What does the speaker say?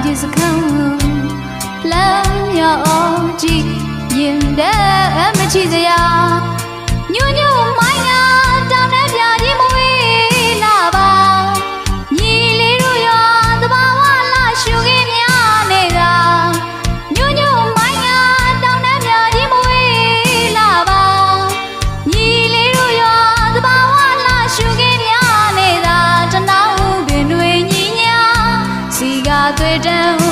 ပြစ်စခန်းလမ်းရောကြည့်ရင်တဲ့မချီစရာညွညွမိုင်းနာတောင်းတဲ့ပြကြီးမဝေးလာပါညီလေးတို့ရောသဘာဝလာရှုခင်းများနေတာညွညွမိုင်းနာတောင်းတဲ့ပြကြီးမဝေးလာပါညီလေးတို့ရောသဘာဝလာရှုခင်းများနေတာတနောင်းပင်တွေညီညာစီကသွေးတန်း